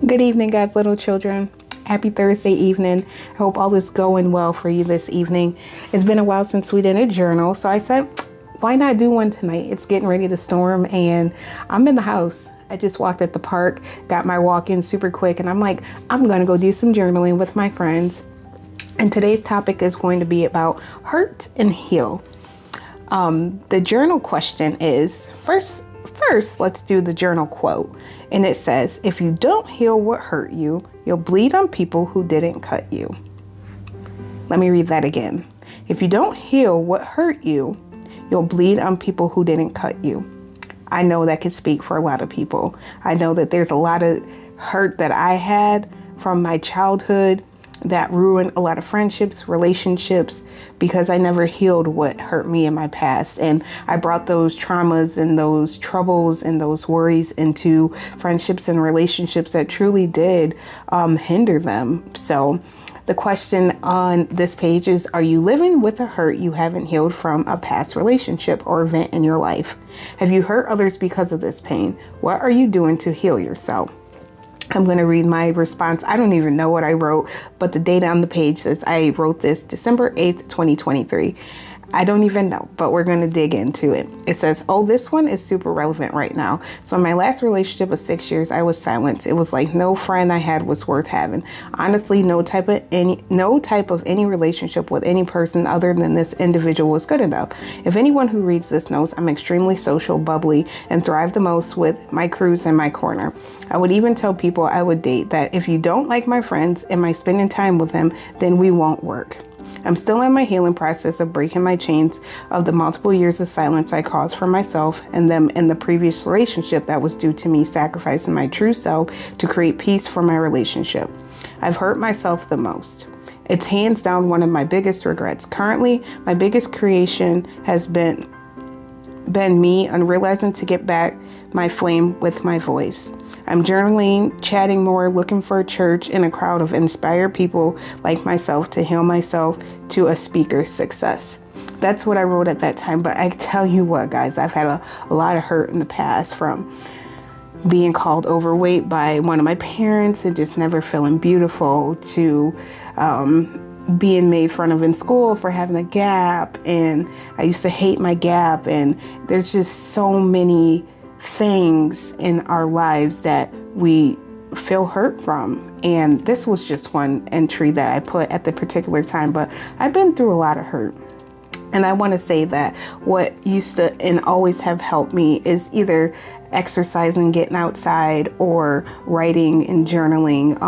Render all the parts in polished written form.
Good evening, God's little children. Happy Thursday evening. I hope all is going well for you this evening. It's been a while since we did a journal, so I said, why not do one tonight? It's getting ready to storm and I'm in the house. I just walked at the park, got my walk in super quick, and I'm like, I'm going to go do some journaling with my friends. And today's topic is going to be about hurt and heal. The journal question is, first, let's do the journal quote. And it says, if you don't heal what hurt you, you'll bleed on people who didn't cut you. Let me read that again. If you don't heal what hurt you, you'll bleed on people who didn't cut you. I know that could speak for a lot of people. I know that there's a lot of hurt that I had from my childhood that ruined a lot of friendships, relationships, because I never healed what hurt me in my past. And I brought those traumas and those troubles and those worries into friendships and relationships that truly did hinder them. So the question on this page is, are you living with a hurt you haven't healed from a past relationship or event in your life? Have you hurt others because of this pain? What are you doing to heal yourself? I'm going to read my response. I don't even know what I wrote, but the date on the page says I wrote this December 8th, 2023. I don't even know, but we're going to dig into it. It says, oh, this one is super relevant right now. So in my last relationship of 6 years, I was silent. It was like no friend I had was worth having. Honestly, no type of any relationship with any person other than this individual was good enough. If anyone who reads this knows, I'm extremely social, bubbly, and thrive the most with my crews in my corner. I would even tell people I would date that if you don't like my friends and my spending time with them, then we won't work. I'm still in my healing process of breaking my chains of the multiple years of silence I caused for myself and them in the previous relationship that was due to me sacrificing my true self to create peace for my relationship. I've hurt myself the most. It's hands down one of my biggest regrets. Currently, my biggest creation has been me unrealizing to get back my flame with my voice. I'm journaling, chatting more, looking for a church and a crowd of inspired people like myself to heal myself to a speaker's success. That's what I wrote at that time. But I tell you what, guys, I've had a lot of hurt in the past, from being called overweight by one of my parents and just never feeling beautiful, to being made fun of in school for having a gap. And I used to hate my gap. And there's just so many things in our lives that we feel hurt from. And this was just one entry that I put at the particular time, but I've been through a lot of hurt. And I want to say that what used to and always have helped me is either exercising, getting outside, or writing and journaling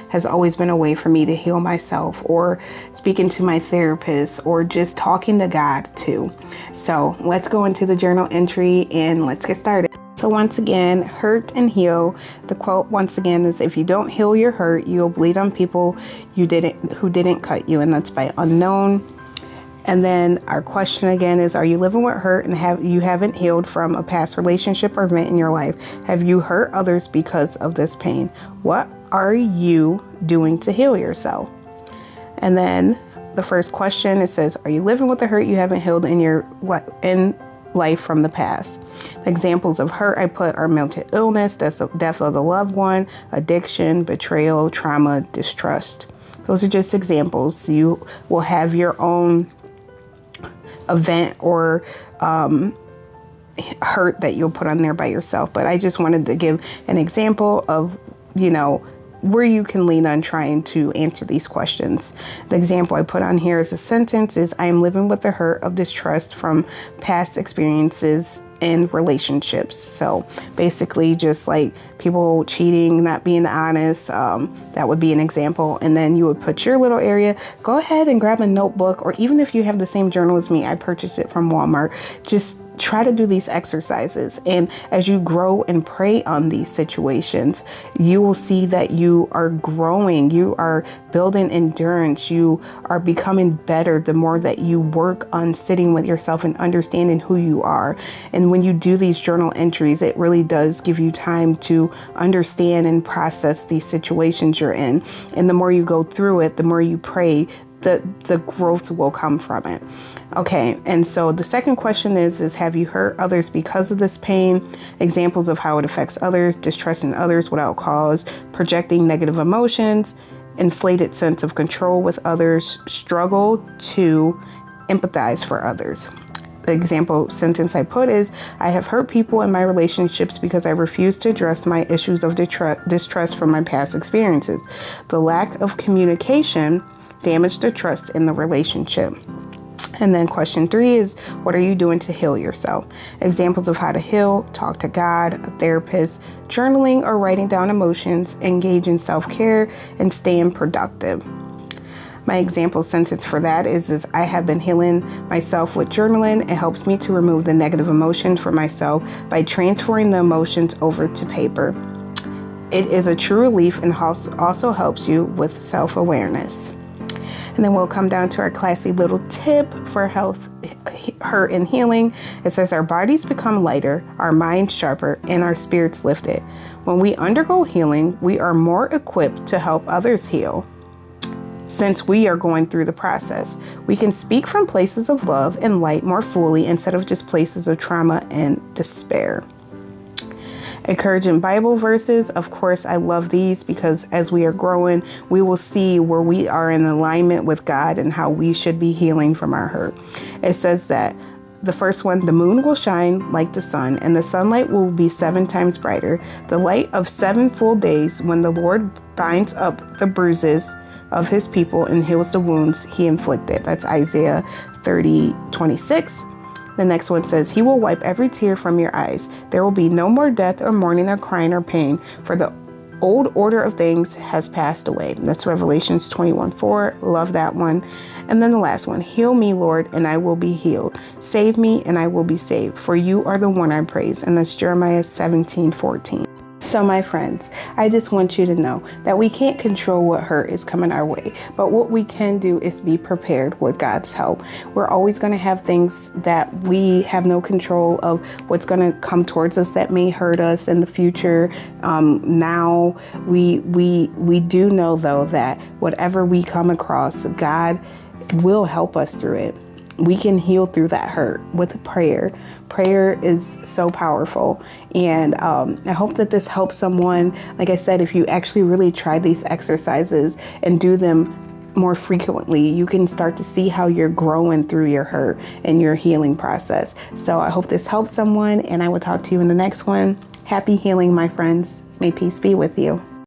has always been a way for me to heal myself, or speaking to my therapist, or just talking to God too. So let's go into the journal entry and let's get started. So once again, hurt and heal. The quote once again is, if you don't heal your hurt, you'll bleed on people who didn't cut you. And that's by Unknown. And then our question again is, are you living with hurt and haven't healed from a past relationship or event in your life? Have you hurt others because of this pain? What are you doing to heal yourself? And then the first question, it says, are you living with the hurt you haven't healed in life from the past? The examples of hurt I put are mental illness, death of the loved one, addiction, betrayal, trauma, distrust. Those are just examples. You will have your own event or hurt that you'll put on there by yourself. But I just wanted to give an example of, where you can lean on trying to answer these questions. The example I put on here as a sentence is, I am living with the hurt of distrust from past experiences in relationships. So basically just like people cheating, not being honest, that would be an example. And then you would put your little area, go ahead and grab a notebook, or even if you have the same journal as me, I purchased it from Walmart, just try to do these exercises. And as you grow and pray on these situations, you will see that you are growing, you are building endurance, you are becoming better the more that you work on sitting with yourself and understanding who you are. And when you do these journal entries, it really does give you time to understand and process these situations you're in. And the more you go through it, the more you pray, the growth will come from it. Okay, and so the second question is have you hurt others because of this pain? Examples of how it affects others: distrusting others without cause, projecting negative emotions, inflated sense of control with others, struggle to empathize for others. The example sentence I put is, I have hurt people in my relationships because I refuse to address my issues of distrust from my past experiences. The lack of communication damaged the trust in the relationship. And then question 3 is, what are you doing to heal yourself? Examples of how to heal: talk to God, a therapist, journaling or writing down emotions, engage in self-care, and staying productive. My example sentence for that is I have been healing myself with journaling. It helps me to remove the negative emotions for myself by transferring the emotions over to paper. It is a true relief and also helps you with self-awareness. And then we'll come down to our classy little tip for health, hurt, and healing. It says our bodies become lighter, our minds sharper, and our spirits lifted. When we undergo healing, we are more equipped to help others heal. Since we are going through the process, we can speak from places of love and light more fully instead of just places of trauma and despair. Encouraging Bible verses. Of course, I love these because as we are growing, we will see where we are in alignment with God and how we should be healing from our hurt. It says that the first one, the moon will shine like the sun, and the sunlight will be 7 times brighter. The light of 7 full days when the Lord binds up the bruises of his people and heals the wounds he inflicted. That's Isaiah 30:26. The next one says, he will wipe every tear from your eyes. There will be no more death or mourning or crying or pain, for the old order of things has passed away. That's Revelations 21:4. Love that one. And then the last one, heal me, Lord, and I will be healed. Save me, and I will be saved, for you are the one I praise. And that's Jeremiah 17:14. So my friends, I just want you to know that we can't control what hurt is coming our way, but what we can do is be prepared with God's help. We're always going to have things that we have no control of, what's going to come towards us that may hurt us in the future. Now we do know though that whatever we come across, God will help us through it. We can heal through that hurt with prayer. Prayer is so powerful. And I hope that this helps someone. Like I said, if you actually really try these exercises and do them more frequently, you can start to see how you're growing through your hurt and your healing process. So I hope this helps someone, and I will talk to you in the next one. Happy healing, my friends. May peace be with you.